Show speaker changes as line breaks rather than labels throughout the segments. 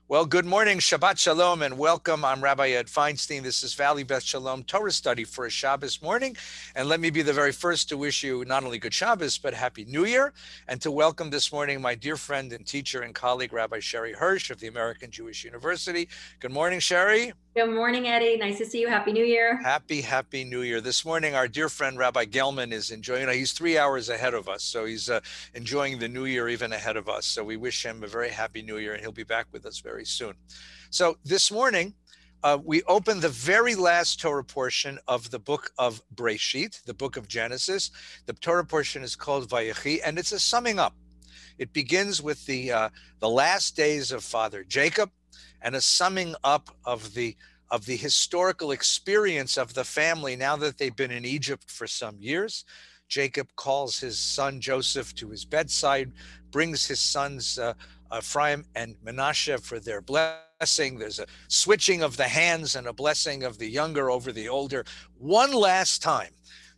Well, good morning, Shabbat Shalom, and welcome. I'm Rabbi Ed Feinstein. This is Valley Beth Shalom Torah study for a Shabbos morning. And let me be the very first to wish you not only good Shabbos, but Happy New Year. And to welcome this morning my dear friend and teacher and colleague, Rabbi Sherre Hirsch of the American Jewish University. Good morning, Sherry.
Good morning, Eddie. Nice to see you. Happy New Year.
Happy New Year. This morning, our dear friend, Rabbi Gelman, is enjoying, he's 3 hours ahead of us. So he's enjoying the New Year even ahead of us. So we wish him a very happy New Year, and he'll be back with us very soon. So this morning, we opened the very last Torah portion of the book of Breshit, the book of Genesis. The Torah portion is called Vayechi, and it's a summing up. It begins with the last days of Father Jacob and a summing up of the historical experience of the family now that they've been in Egypt for some years. Jacob calls his son Joseph to his bedside, brings his sons Ephraim and Manasseh for their blessing. There's a switching of the hands and a blessing of the younger over the older. One last time,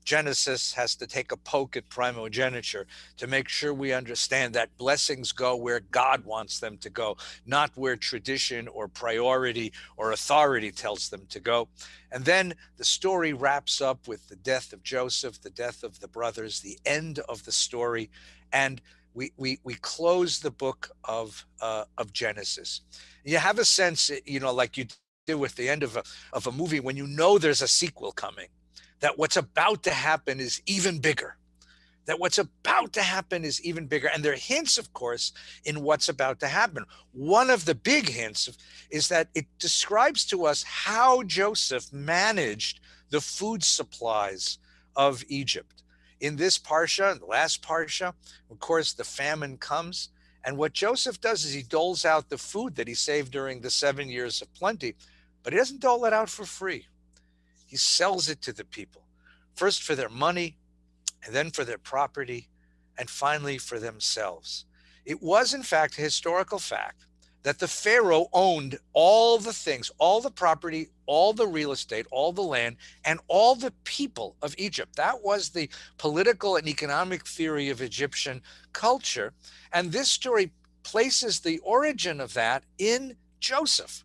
Genesis has to take a poke at primogeniture to make sure we understand that blessings go where God wants them to go, not where tradition or priority or authority tells them to go. And then the story wraps up with the death of Joseph, the death of the brothers, the end of the story, and we close the book of Genesis. You have a sense, like you do with the end of a movie, when you know there's a sequel coming, that what's about to happen is even bigger. And there are hints, of course, in what's about to happen. One of the big hints is that it describes to us how Joseph managed the food supplies of Egypt. In this Parsha, the last Parsha, of course, the famine comes. And what Joseph does is he doles out the food that he saved during the 7 years of plenty, but he doesn't dole it out for free. He sells it to the people, first for their money, and then for their property, and finally for themselves. It was, in fact, a historical fact that the Pharaoh owned all the things, all the property, all the real estate, all the land, and all the people of Egypt. That was the political and economic theory of Egyptian culture. And this story places the origin of that in Joseph.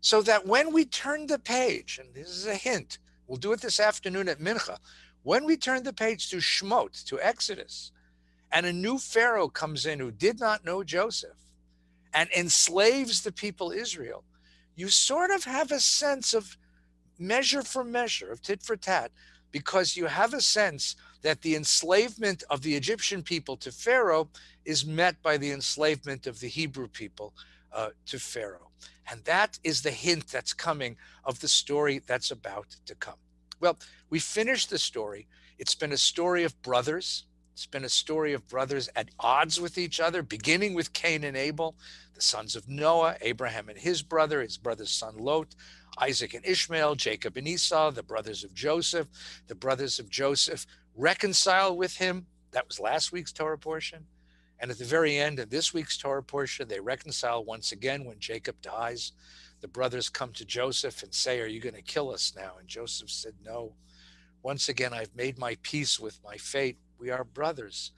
So that when we turn the page, and this is a hint, we'll do it this afternoon at Mincha, when we turn the page to Shmot, to Exodus, and a new Pharaoh comes in who did not know Joseph and enslaves the people Israel, you sort of have a sense of measure for measure, of tit for tat, because you have a sense that the enslavement of the Egyptian people to Pharaoh is met by the enslavement of the Hebrew people to Pharaoh. And that is the hint that's coming of the story that's about to come. Well, we finished the story. It's been a story of brothers. It's been a story of brothers at odds with each other, beginning with Cain and Abel, the sons of Noah, Abraham and his brother's son Lot, Isaac and Ishmael, Jacob and Esau, the brothers of Joseph. The brothers of Joseph reconcile with him. That was last week's Torah portion. And at the very end of this week's Torah portion, they reconcile once again when Jacob dies. The brothers come to Joseph and say, "Are you going to kill us now?" And Joseph said, "No. Once again, I've made my peace with my fate. We are brothers."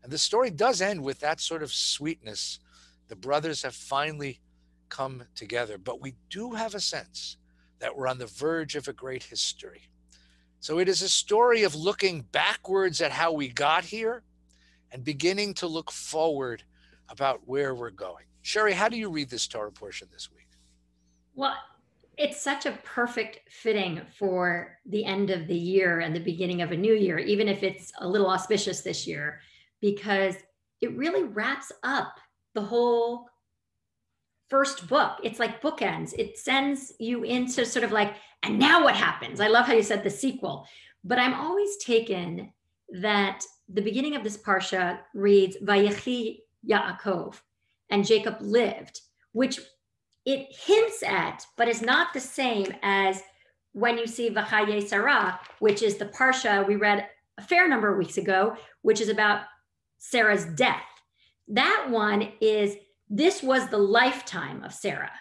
And the story does end with that sort of sweetness. The brothers have finally come together. But we do have a sense that we're on the verge of a great history. So it is a story of looking backwards at how we got here and beginning to look forward about where we're going. Sherry, how do you read this Torah portion this week?
Well, it's such a perfect fitting for the end of the year and the beginning of a new year, even if it's a little auspicious this year, because it really wraps up the whole first book. It's like bookends. It sends you into sort of like, and now what happens? I love how you said the sequel, but I'm always taken that the beginning of this Parsha reads, Vayechi Yaakov, and Jacob lived, which it hints at, but is not the same as when you see Vachaye Sarah, which is the Parsha we read a fair number of weeks ago, which is about Sarah's death. That one is, this was the lifetime of Sarah.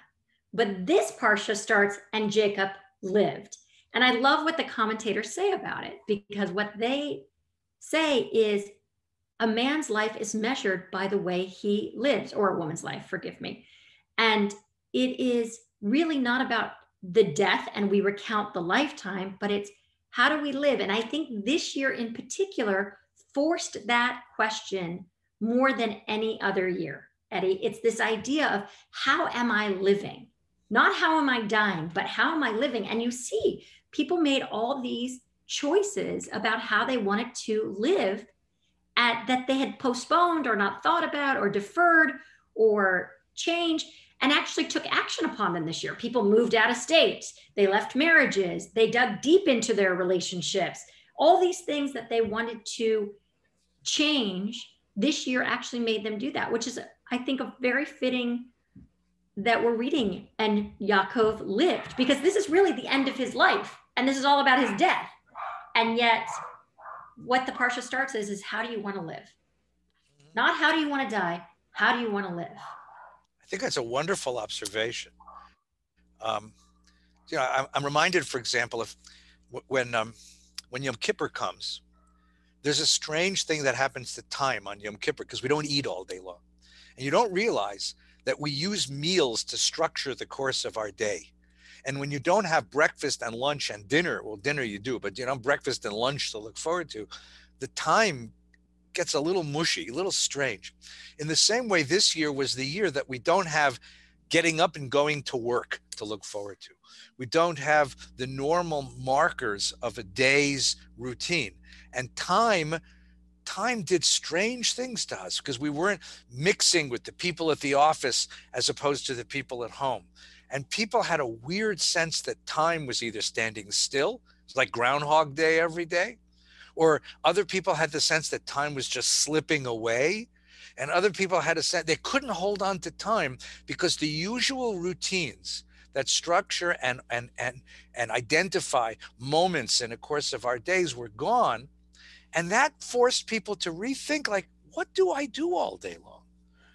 But this Parsha starts, and Jacob lived. And I love what the commentators say about it, because what they say is a man's life is measured by the way he lives, or a woman's life, forgive me. And it is really not about the death and we recount the lifetime, but it's how do we live? And I think this year in particular forced that question more than any other year, Eddie. It's this idea of how am I living? Not how am I dying, but how am I living? And you see, people made all these choices about how they wanted to live that they had postponed or not thought about or deferred or changed, and actually took action upon them this year. People moved out of state, they left marriages, they dug deep into their relationships. All these things that they wanted to change this year actually made them do that, which is, I think, a very fitting that we're reading and Yaakov lived, because this is really the end of his life and this is all about his death. And yet what the Parsha starts is how do you want to live? Not how do you want to die, how do you want to live?
I think that's a wonderful observation. I'm reminded, for example, of when Yom Kippur comes, there's a strange thing that happens to time on Yom Kippur because we don't eat all day long. And you don't realize that we use meals to structure the course of our day. And when you don't have breakfast and lunch and dinner, well, dinner you do, but breakfast and lunch to look forward to, the time gets a little mushy, a little strange. In the same way, this year was the year that we don't have getting up and going to work to look forward to. We don't have the normal markers of a day's routine. And time did strange things to us because we weren't mixing with the people at the office as opposed to the people at home. And people had a weird sense that time was either standing still, it's like Groundhog Day every day, or other people had the sense that time was just slipping away. And other people had a sense they couldn't hold on to time because the usual routines that structure and identify moments in the course of our days were gone. And that forced people to rethink, like, what do I do all day long?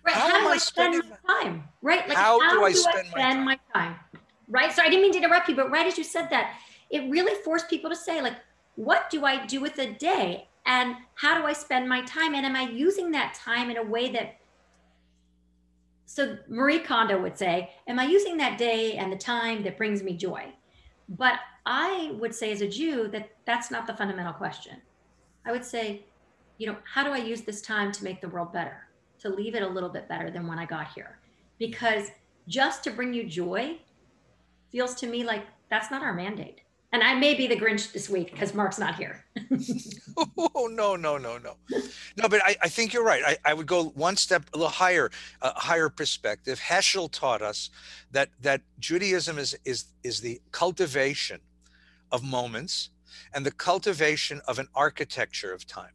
Right. How do I spend my time? Right. Like,
how do I spend my
time? Right. So I didn't mean to interrupt you, but right as you said that, it really forced people to say, like, what do I do with a day? And how do I spend my time? And am I using that time in a way that, so Marie Kondo would say, am I using that day and the time that brings me joy? But I would say as a Jew that that's not the fundamental question. I would say, how do I use this time to make the world better, to leave it a little bit better than when I got here? Because just to bring you joy feels to me like that's not our mandate. And I may be the Grinch this week because Mark's not here.
Oh, no. No, but I think you're right. I would go one step a little higher, a higher perspective. Heschel taught us that Judaism is the cultivation of moments and the cultivation of an architecture of time.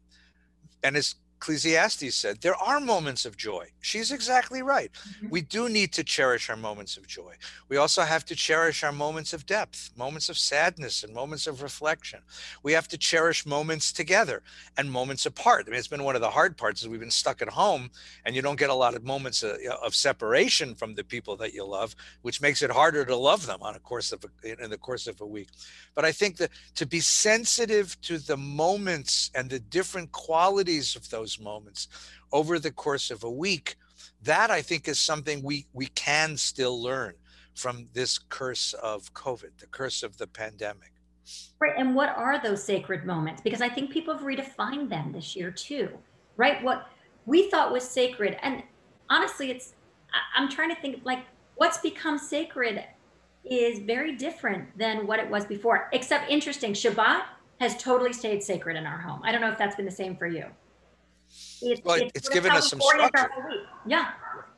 And as Ecclesiastes said, there are moments of joy. She's exactly right. Mm-hmm. We do need to cherish our moments of joy. We also have to cherish our moments of depth, moments of sadness, and moments of reflection. We have to cherish moments together and moments apart. I mean, it's been one of the hard parts is we've been stuck at home and you don't get a lot of moments of separation from the people that you love, which makes it harder to love them in the course of a week. But I think that to be sensitive to the moments and the different qualities of those moments over the course of a week, that I think is something we can still learn from this curse of COVID, the curse of the pandemic.
Right. And what are those sacred moments? Because I think people have redefined them this year too, right? What we thought was sacred. And honestly, I'm trying to think, like, what's become sacred is very different than what it was before, except interesting, Shabbat has totally stayed sacred in our home. I don't know if that's been the same for you.
It's given us some structure.
Yeah.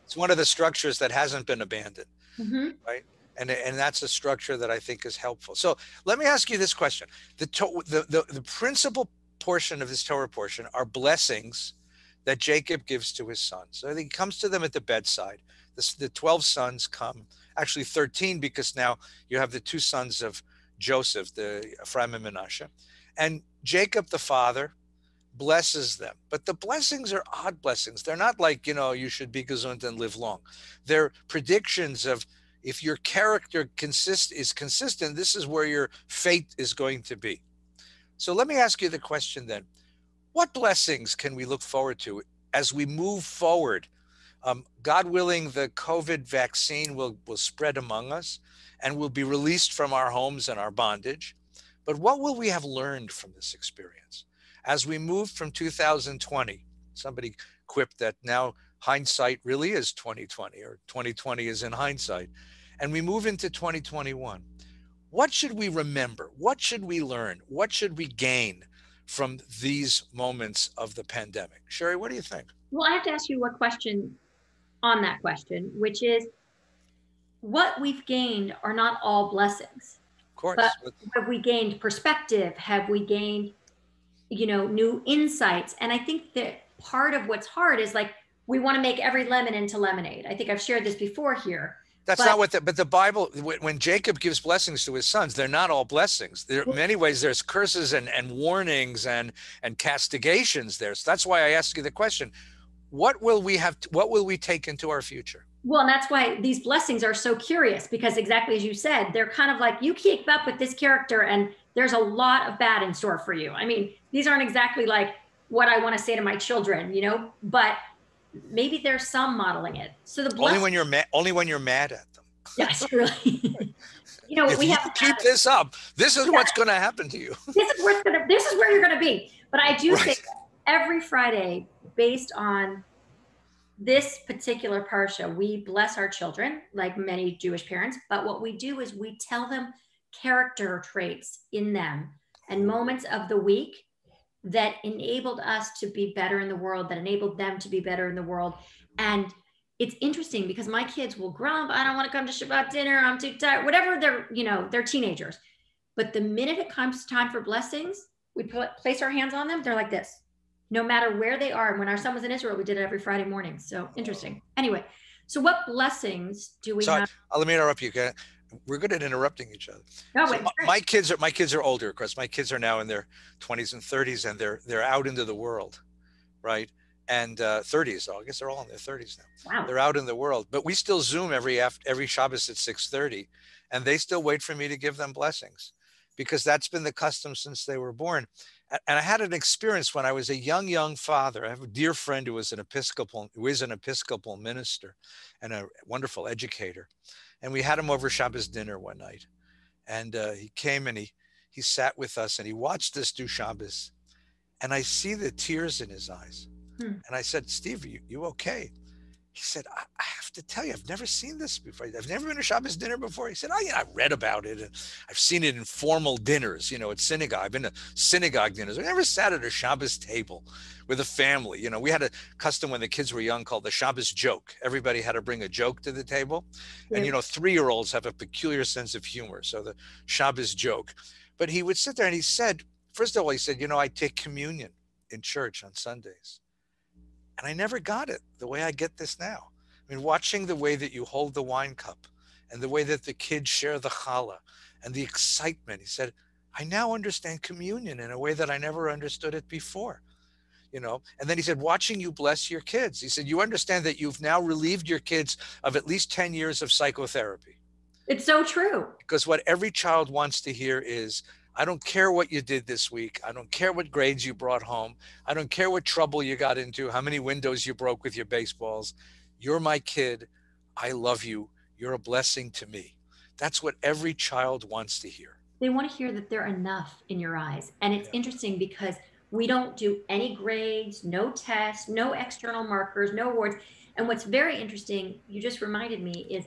It's one of the structures that hasn't been abandoned,
mm-hmm.
right? And that's a structure that I think is helpful. So let me ask you this question. The principal portion of this Torah portion are blessings that Jacob gives to his sons. So he comes to them at the bedside. The 12 sons come, actually 13, because now you have the two sons of Joseph, the Ephraim and Manasseh. And Jacob, the father, blesses them. But the blessings are odd blessings. They're not like, you should be gesund and live long. They're predictions of, if your character is consistent, this is where your fate is going to be. So let me ask you the question then. What blessings can we look forward to as we move forward? God willing, the COVID vaccine will spread among us and we'll be released from our homes and our bondage. But what will we have learned from this experience? As we move from 2020, somebody quipped that now hindsight really is 2020, or 2020 is in hindsight, and we move into 2021. What should we remember? What should we learn? What should we gain from these moments of the pandemic? Sherry, what do you think?
Well, I have to ask you a question on that question, which is, what we've gained are not all blessings.
Of course.
But have we gained perspective? Have we gained, new insights? And I think that part of what's hard is like, we want to make every lemon into lemonade. I think I've shared this before here.
That's not what but the Bible, when Jacob gives blessings to his sons, they're not all blessings. There, in many ways, there's curses and warnings and castigations there. So that's why I ask you the question, what will we take into our future?
Well, and that's why these blessings are so curious, because exactly as you said, they're kind of like, you keep up with this character and there's a lot of bad in store for you. I mean, these aren't exactly like what I want to say to my children, but maybe there's some modeling it. So the
only when you're mad at them.
Yes, really.
If we have to keep this up, this is what's going to happen to you.
This is where you're going to be. But I do think every Friday, based on this particular Parsha, we bless our children like many Jewish parents. But what we do is we tell them character traits in them and moments of the week that enabled us to be better in the world, that enabled them to be better in the world. And it's interesting because my kids will grump, I don't want to come to Shabbat dinner, I'm too tired, whatever, they're teenagers. But the minute it comes time for blessings, we place our hands on them, they're like this, no matter where they are. And when our son was in Israel, we did it every Friday morning. So interesting. Anyway, so what blessings do we have?
Let me interrupt you. We're good at interrupting each other.
No,
so my kids are older, of course. My kids are now in their 20s and 30s, and they're out into the world, right? And 30s. So I guess they're all in their 30s now.
Wow.
They're out in the world, but we still Zoom every Shabbos at 6:30, and they still wait for me to give them blessings, because that's been the custom since they were born. And I had an experience when I was a young father. I have a dear friend who is an Episcopal minister and a wonderful educator. And we had him over Shabbos dinner one night. And he came and he sat with us and he watched us do Shabbos. And I see the tears in his eyes. And I said, Steve, you okay? He said, I have to tell you, I've never seen this before. I've never been to Shabbos dinner before. He said, I read about it. And I've seen it in formal dinners, at synagogue. I've been to synagogue dinners. I never sat at a Shabbos table with a family. We had a custom when the kids were young called the Shabbos joke. Everybody had to bring a joke to the table. And, 3-year-olds have a peculiar sense of humor. So the Shabbos joke. But he would sit there and he said, first of all, he said, I take communion in church on Sundays. And I never got it the way I get this now. I mean, watching the way that you hold the wine cup and the way that the kids share the challah and the excitement, he said, I now understand communion in a way that I never understood it before. And then he said, watching you bless your kids, he said, you understand that you've now relieved your kids of at least 10 years of psychotherapy.
It's so true.
Because what every child wants to hear is, I don't care what you did this week. I don't care what grades you brought home. I don't care what trouble you got into, how many windows you broke with your baseballs. You're my kid. I love you. You're a blessing to me. That's what every child wants to hear.
They want to hear that they're enough in your eyes. And it's interesting because we don't do any grades, no tests, no external markers, no awards. And what's very interesting, you just reminded me, is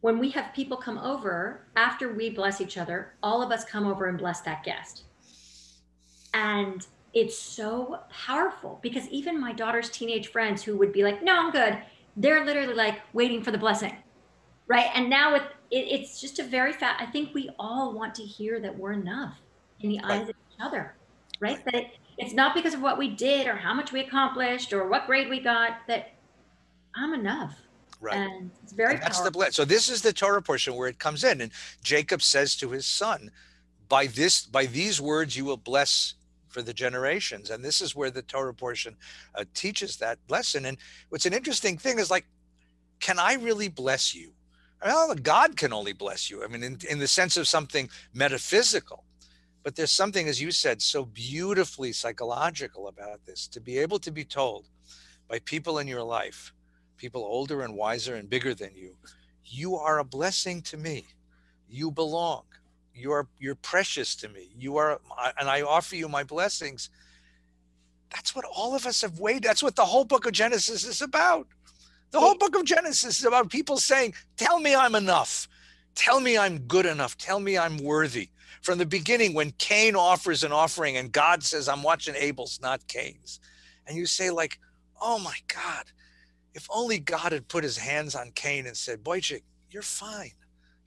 when we have people come over, after we bless each other, all of us come over and bless that guest. And it's so powerful because even my daughter's teenage friends who would be like, no, I'm good. They're literally like waiting for the blessing, right? And now it's just a very I think we all want to hear that we're enough in the eyes of each other, right? That it's not because of what we did or how much we accomplished or what grade we got, that I'm enough.
Right.
And it's very powerful.
So this is the Torah portion where it comes in. And Jacob says to his son, by these words, you will bless for the generations. And this is where the Torah portion teaches that lesson. And what's an interesting thing is, like, can I really bless you? Well, God can only bless you. I mean, in the sense of something metaphysical. But there's something, as you said, so beautifully psychological about this, to be able to be told by people in your life, people older and wiser and bigger than you are a blessing to me. You belong. You're precious to me. You are, and I offer you my blessings. That's what all of us have waited. That's what the whole book of Genesis is about. The whole book of Genesis is about people saying, tell me I'm enough. Tell me I'm good enough. Tell me I'm worthy. From the beginning, when Cain offers an offering and God says, I'm watching Abel's, not Cain's. And you say like, oh my God, if only God had put his hands on Cain and said, Boychik, you're fine.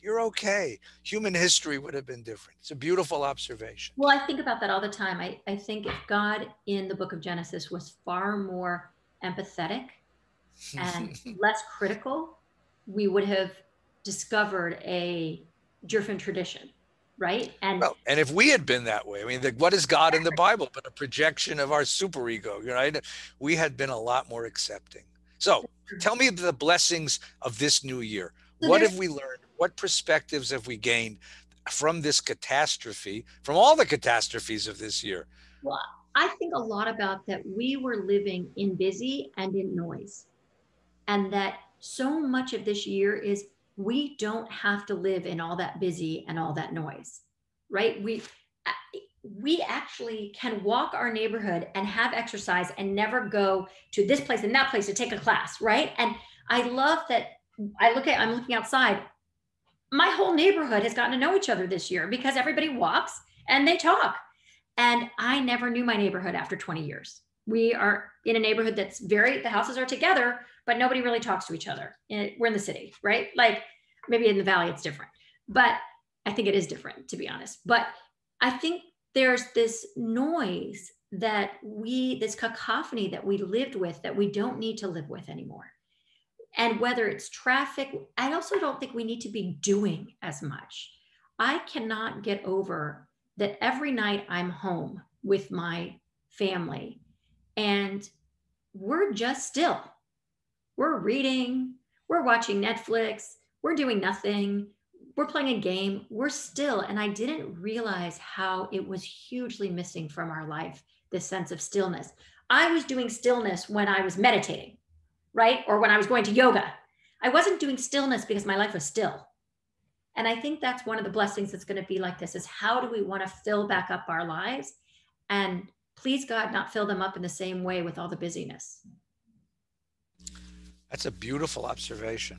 You're okay. Human history would have been different. It's a beautiful observation.
Well, I think about that all the time. I think if God in the book of Genesis was far more empathetic and less critical, we would have discovered a different tradition, right? And
well, and if we had been that way, I mean, what is God in the Bible but a projection of our superego, right? We had been a lot more accepting. So tell me the blessings of this new year.
So
What have we learned? What perspectives have we gained from this catastrophe, from all the catastrophes of this year?
well, I think a lot about that we were living in busy and in noise. And that so much of this year is we don't have to live in all that busy and all that noise, right? We actually can walk our neighborhood and have exercise and never go to this place and that place to take a class, right? And I love that. I'm looking outside. My whole neighborhood has gotten to know each other this year because everybody walks and they talk. And I never knew my neighborhood after 20 years. We are in a neighborhood that's the houses are together, but nobody really talks to each other. We're in the city, right? Like maybe in the valley, it's different, but I think it is different, to be honest. But I think there's this noise this cacophony that we lived with that we don't need to live with anymore. And whether it's traffic, I also don't think we need to be doing as much. I cannot get over that every night I'm home with my family and we're just still. We're reading, we're watching Netflix, we're doing nothing, we're playing a game, we're still. And I didn't realize how it was hugely missing from our life, this sense of stillness. I was doing stillness when I was meditating, right? Or when I was going to yoga. I wasn't doing stillness because my life was still. And I think that's one of the blessings that's going to be like this is how do we want to fill back up our lives and please God, not fill them up in the same way with all the busyness.
That's a beautiful observation.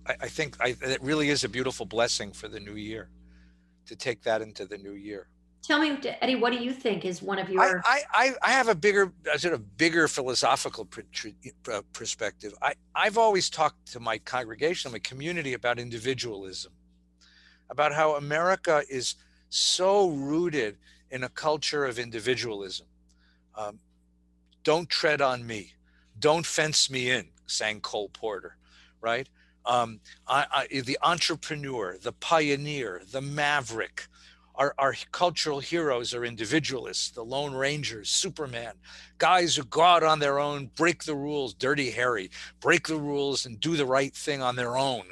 I think it really is a beautiful blessing for the new year to take that into the new year.
Tell me, Eddie, what do you think is one of your...
I have a bigger philosophical perspective. I've always talked to my congregation, my community about individualism, about how America is so rooted in a culture of individualism. Don't tread on me. Don't fence me in, sang Cole Porter, right? The entrepreneur, the pioneer, the maverick. Our cultural heroes are individualists, the Lone Rangers, Superman, guys who go out on their own, break the rules, Dirty Harry, break the rules and do the right thing on their own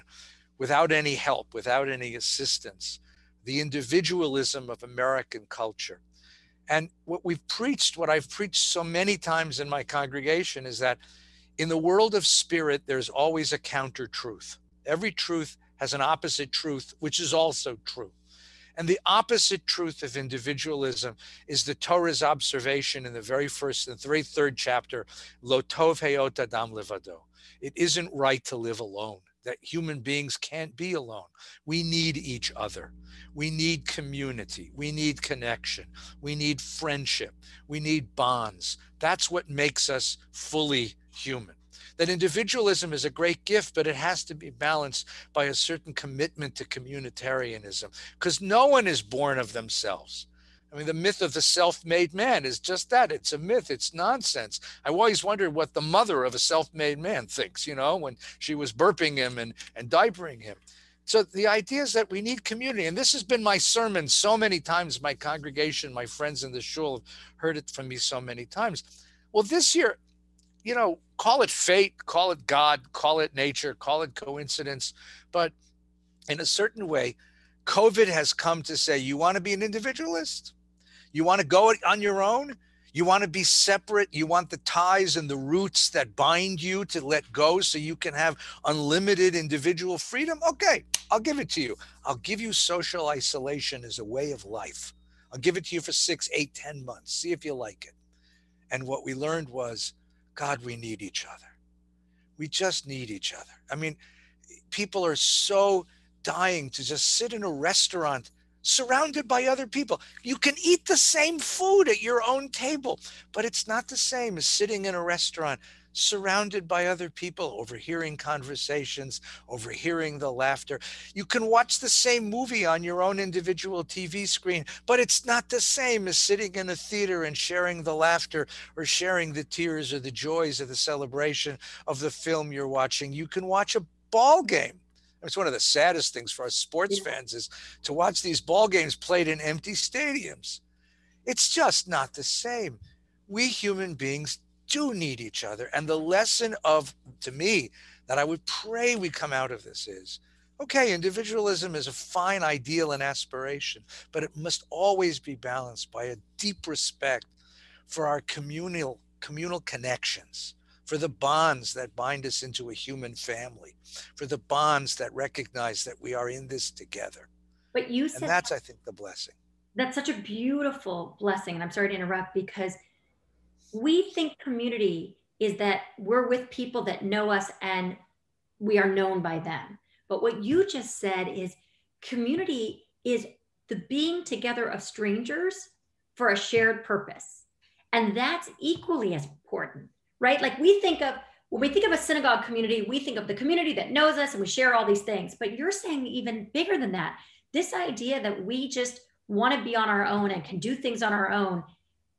without any help, without any assistance. The individualism of American culture. And what I've preached so many times in my congregation is that in the world of spirit, there's always a counter truth. Every truth has an opposite truth, which is also true. And the opposite truth of individualism is the Torah's observation in the very third chapter, Lo tov heyot adam levado. It isn't right to live alone, that human beings can't be alone. We need each other. We need community. We need connection. We need friendship. We need bonds. That's what makes us fully human. That individualism is a great gift, but it has to be balanced by a certain commitment to communitarianism, because no one is born of themselves. I mean, the myth of the self-made man is just that. It's a myth. It's nonsense. I always wondered what the mother of a self-made man thinks, when she was burping him and diapering him. So the idea is that we need community. And this has been my sermon so many times. My congregation, my friends in the shul have heard it from me so many times. Well, this year, call it fate, call it God, call it nature, call it coincidence. But in a certain way, COVID has come to say, you want to be an individualist? You want to go on your own? You want to be separate? You want the ties and the roots that bind you to let go so you can have unlimited individual freedom? Okay, I'll give it to you. I'll give you social isolation as a way of life. I'll give it to you for 6, 8, 10 months. See if you like it. And what we learned was, God, we need each other. We just need each other. I mean, people are so dying to just sit in a restaurant surrounded by other people. You can eat the same food at your own table, but it's not the same as sitting in a restaurant surrounded by other people, overhearing conversations, overhearing the laughter. You can watch the same movie on your own individual TV screen, but it's not the same as sitting in a theater and sharing the laughter or sharing the tears or the joys of the celebration of the film you're watching. You can watch a ball game. It's one of the saddest things for us sports fans is to watch these ball games played in empty stadiums. It's just not the same. We human beings do need each other. And the lesson to me, that I would pray we come out of this is, okay, individualism is a fine ideal and aspiration, but it must always be balanced by a deep respect for our communal connections, for the bonds that bind us into a human family, for the bonds that recognize that we are in this together.
But you said,
and that's, I think, the blessing.
That's such a beautiful blessing. And I'm sorry to interrupt, because we think community is that we're with people that know us and we are known by them. But what you just said is community is the being together of strangers for a shared purpose. And that's equally as important, right? Like when we think of a synagogue community, we think of the community that knows us and we share all these things. But you're saying even bigger than that, this idea that we just want to be on our own and can do things on our own,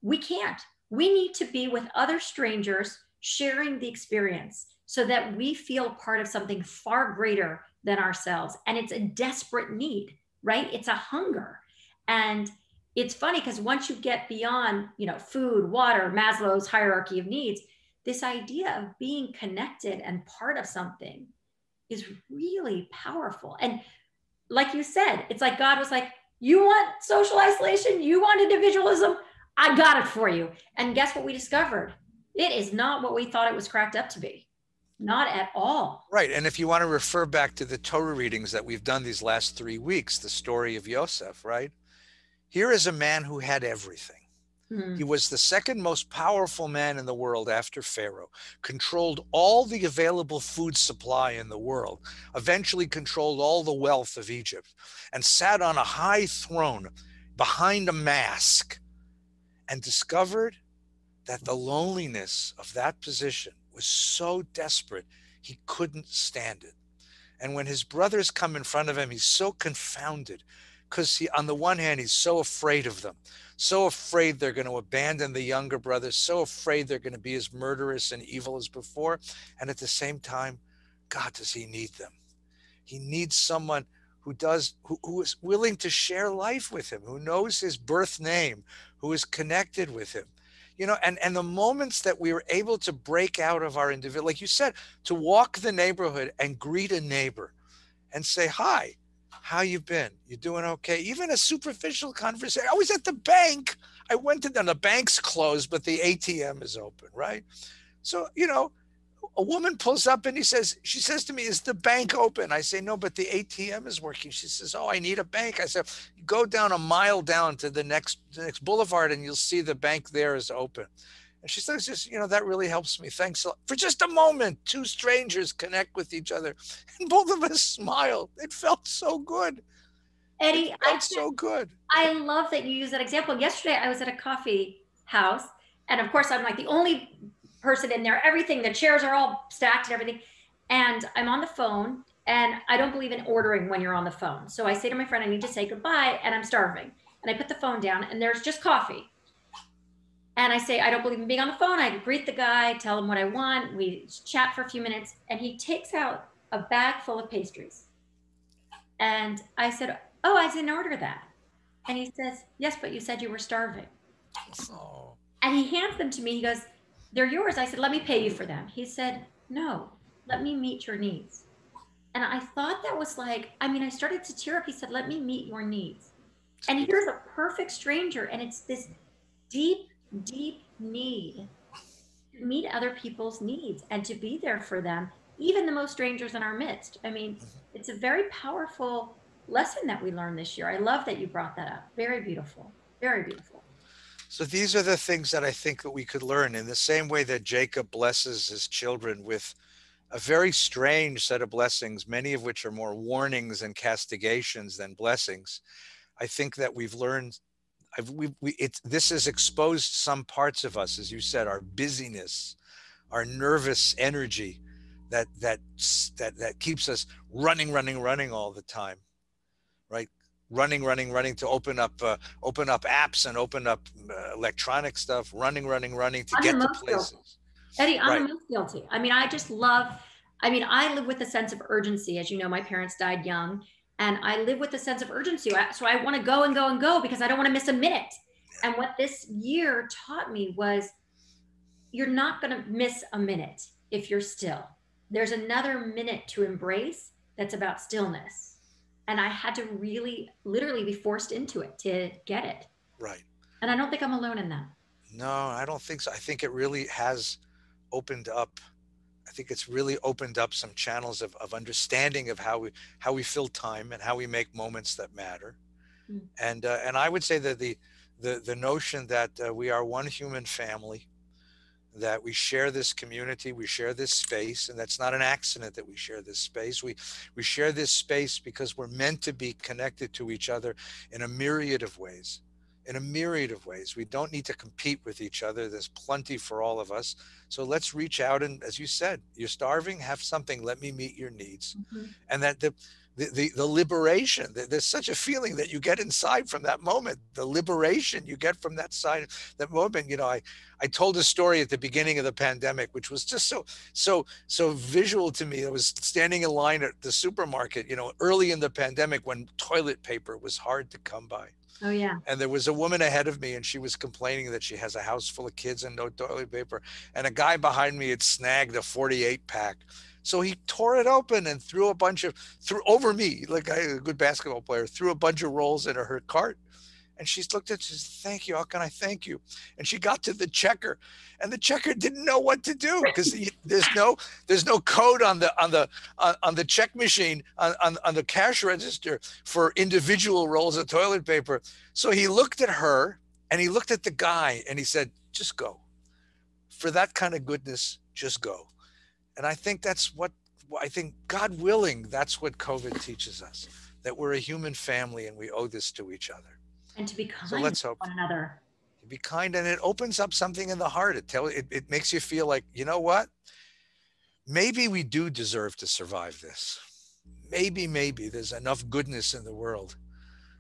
we can't. We need to be with other strangers sharing the experience so that we feel part of something far greater than ourselves. And it's a desperate need, right? It's a hunger. And it's funny because once you get beyond, food, water, Maslow's hierarchy of needs, this idea of being connected and part of something is really powerful. And like you said, it's like God was like, you want social isolation? You want individualism? I got it for you. And guess what we discovered? It is not what we thought it was cracked up to be. Not at all.
Right. And if you want to refer back to the Torah readings that we've done these last 3 weeks, the story of Yosef, right? Here is a man who had everything. He was the second most powerful man in the world after Pharaoh, controlled all the available food supply in the world, eventually controlled all the wealth of Egypt, and sat on a high throne behind a mask, and discovered that the loneliness of that position was so desperate, he couldn't stand it. And when his brothers come in front of him, he's so confounded because on the one hand, he's so afraid of them, so afraid they're going to abandon the younger brothers, so afraid they're going to be as murderous and evil as before. And at the same time, God, does he need them? He needs someone who is willing to share life with him, who knows his birth name, who is connected with him. And the moments that we were able to break out of our individual, like you said, to walk the neighborhood and greet a neighbor and say, hi, how you been? You doing okay? Even a superficial conversation. I was at the bank. I went to them. The bank's closed, but the ATM is open, right? So, a woman pulls up and she says to me, is the bank open? I say, no, but the ATM is working. She says, oh, I need a bank. I said, go down a mile down to the next boulevard and you'll see the bank there is open. And she says, that really helps me. Thanks a lot. For just a moment, two strangers connect with each other and both of us smiled. It felt so good.
Eddie,
so good.
I love that you use that example. Yesterday, I was at a coffee house. And of course, I'm like the only person in there. The chairs are all stacked and everything. And I'm on the phone and I don't believe in ordering when you're on the phone. So I say to my friend, I need to say goodbye and I'm starving. And I put the phone down and there's just coffee. And I say, I don't believe in being on the phone. I greet the guy, tell him what I want. We chat for a few minutes and he takes out a bag full of pastries. And I said, oh, I didn't order that. And he says, yes, but you said you were starving.
Oh.
And he hands them to me. He goes, they're yours. I said, let me pay you for them. He said, no, let me meet your needs. And I thought that was I started to tear up. He said, let me meet your needs. And here's a perfect stranger, and it's this deep, deep need to meet other people's needs and to be there for them, even the most strangers in our midst. I mean, it's a very powerful lesson that we learned this year. I love that you brought that up. Very beautiful. Very beautiful.
So these are the things that I think that we could learn in the same way that Jacob blesses his children with a very strange set of blessings, many of which are more warnings and castigations than blessings. I think that we've learned, this has exposed some parts of us, as you said, our busyness, our nervous energy that keeps us running all the time, right? Running to open up apps and open up electronic stuff, running to
I'm the
get to
most guilty.
places.
Eddie, I'm
Right.
the most guilty. I mean, I live with a sense of urgency. As you know, my parents died young, and I live with a sense of urgency. So I want to go and go and go because I don't want to miss a minute. And what this year taught me was you're not going to miss a minute if you're still. There's another minute to embrace that's about stillness. And I had to really, literally be forced into it to get it.
Right.
And I don't think I'm alone in that.
No, I don't think so. I think it really has opened up. I think it's really opened up some channels of understanding of how we fill time and how we make moments that matter.
Mm.
And I would say that the notion that we are one human family, that we share this community, we share this space, and that's not an accident that we share this space. We share this space because we're meant to be connected to each other in a myriad of ways. In a myriad of ways. We don't need to compete with each other. There's plenty for all of us. So let's reach out and, as you said, you're starving, have something, let me meet your needs.
Mm-hmm.
And that the liberation, there's such a feeling that you get inside from that moment, the liberation you get from that side, that moment. You know, I told a story at the beginning of the pandemic, which was just so visual to me. I was standing in line at the supermarket, you know, early in the pandemic when toilet paper was hard to come by.
Oh, yeah.
And there was a woman ahead of me, and she was complaining that she has a house full of kids and no toilet paper. And a guy behind me had snagged a 48 pack. So he tore it open and threw over me, like a good basketball player, threw a bunch of rolls into her cart. And she looked at it, she said, thank you. How can I thank you? And she got to the checker, and the checker didn't know what to do because there's no code on the check machine on the cash register for individual rolls of toilet paper. So he looked at her and he looked at the guy and he said, just go. For that kind of goodness, just go. And I think God willing, that's what COVID teaches us, that we're a human family and we owe this to each other.
And to be kind
so let's hope
to one another.
Be kind, and it opens up something in the heart. It makes you feel like, you know what? Maybe we do deserve to survive this. Maybe there's enough goodness in the world.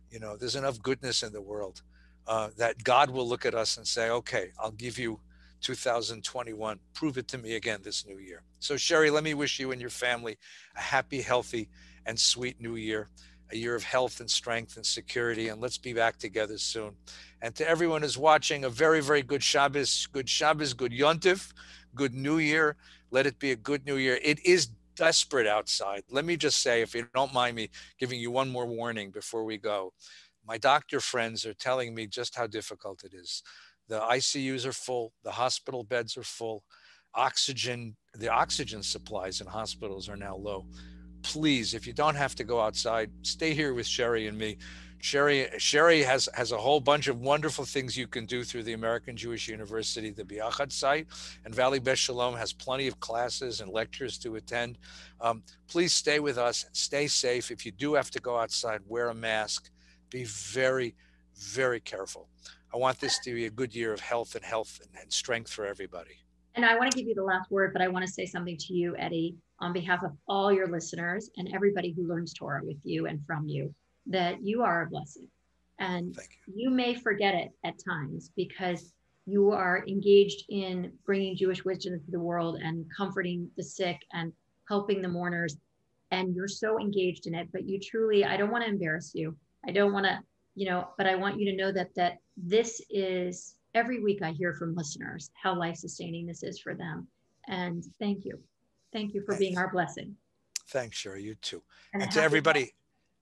You know, there's enough goodness in the world that God will look at us and say, okay, I'll give you 2021. Prove it to me again this new year. So Sherre, let me wish you and your family a happy, healthy, and sweet new year. A year of health and strength and security, and let's be back together soon. And to everyone who's watching, a very, very good Shabbos, good Yontif, good New Year. Let it be a good New Year. It is desperate outside. Let me just say, if you don't mind me giving you one more warning before we go, my doctor friends are telling me just how difficult it is. The ICUs are full, the hospital beds are full, the oxygen supplies in hospitals are now low. Please, if you don't have to go outside, stay here with Sherre and me. Sherre has a whole bunch of wonderful things you can do through the American Jewish University, the Biachad site, and Valley Beth Shalom has plenty of classes and lectures to attend. Please stay with us, stay safe. If you do have to go outside, wear a mask. Be very, very careful. I want this to be a good year of health and strength for everybody.
And I want to give you the last word, but I want to say something to you, Eddie, on behalf of all your listeners and everybody who learns Torah with you and from you, that you are a blessing. And you may forget it at times because you are engaged in bringing Jewish wisdom to the world and comforting the sick and helping the mourners. And you're so engaged in it, but you truly, I don't want to embarrass you. I don't want to, but I want you to know that this is, every week I hear from listeners how life-sustaining this is for them. And thank you. Thank you for being our blessing.
Thanks, Sherre. You too. And to everybody,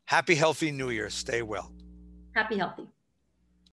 happy, healthy New Year. Stay well.
Happy healthy.